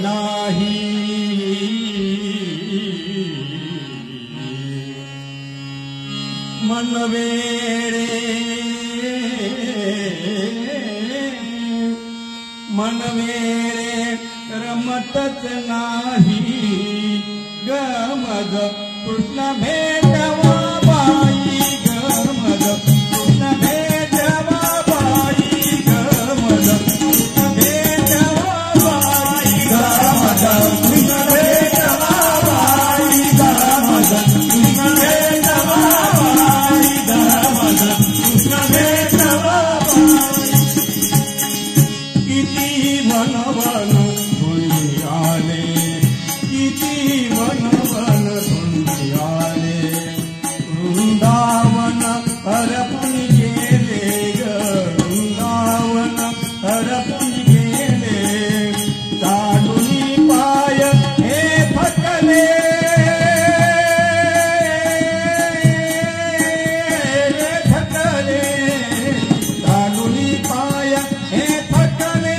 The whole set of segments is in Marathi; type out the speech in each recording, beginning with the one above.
नाही। मन वेडे मन वेडे रमतच नाही गमग कृष्ण भेटवा बाई गमग कृष्ण भेटवा बाई गमग कृष्ण भेटवा बाई गमग कृष्ण भेटवा बाई गमग कृष्ण भेटवा बाई गमग कृष्ण भेटवा किती मनवन धुनी आले किती मनवन धुनी आले वृंदावन हरपून गेले ग वृंदावन हरपून गेले चालुनी पाय हे फकले चालुनी पाय हे फकले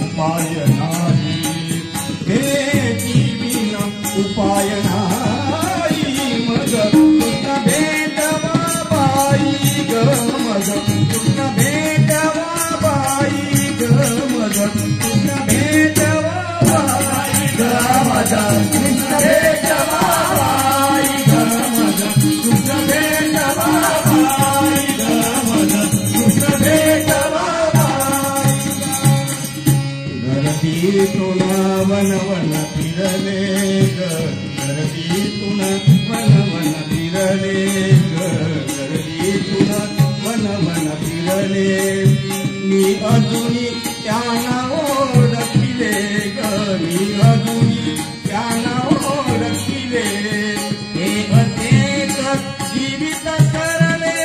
उपाय नाही हे जीवन उपाय नाही मग कृष्ण भेटवा बाई ग मग कृष्ण भेटवा बाई ग मग कृष्ण भेटवा बाई ग मग कृष्ण भेटवा बाई ग मग कृष्ण भेटवा बाई ग मग कृष्ण भेटवा धरतीतून वन वन फिरले ग धरतीतून वन वन फिरले ग धरतीतून वन वन फिरले मी अजूनी त्यांना ओळखिले ग मी अजूनी त्यांना ओळखिले हे असेच जीवित सरले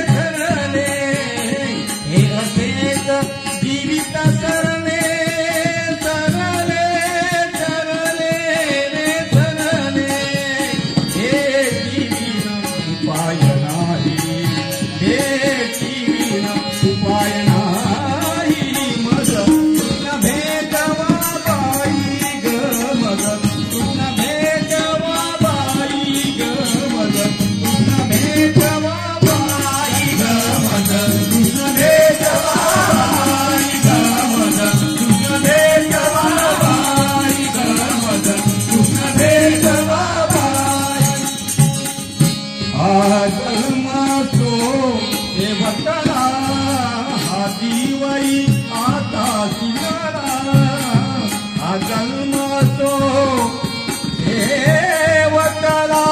धरले हे असेच जीवित सरले उपाय नाही हे जीवन उपाय नाही मग कृष्ण भेटवा बाई ग मग कृष्ण भेटवा बाई ग मग कृष्ण भेटवा बाई ग मग कृष्ण भेटवा बाई ग मग कृष्ण भेटवा बाई ग मग कृष्ण भेटवा जन्मासो देवतला हा दिवाई आता सिंगारा हा जन्मासो देवतला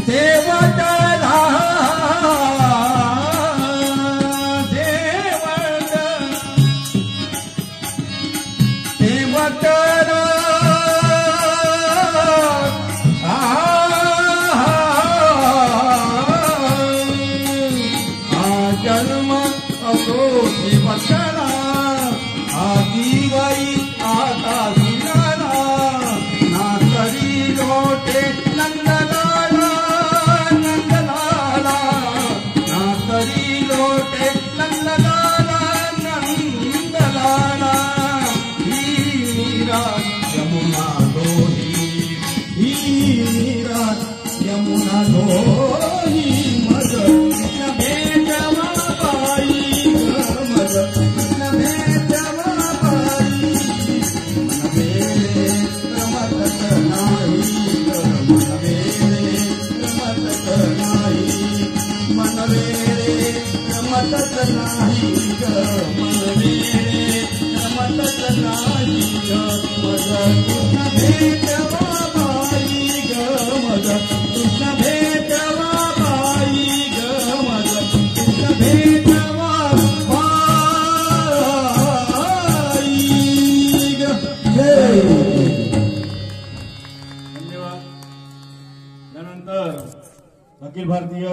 देवतला देवतला जन्म असो देवतला आदिवाई आता सिंगारा ना तरी लोटे नंदलाला नंदलाला ना तरी लोटे नंदलाला नंदलाला ही मीरा यमुना दोही ही मीरा यमुना दोही मग कृष्ण भेटवा बाई ग मग कृष्ण भेटवा बाई मन वेळे रमतच नाही ग मन वेळे रमतच नाही मन वेळे रमतच नाही ग मन वेळे रमतच नाही ग मग कृष्ण भेटवा बाई ग मग कृष्ण भेटवा बाई ग मग कृष्ण भेटवा बाई ग धन्यवाद। त्यानंतर अखिल भारतीय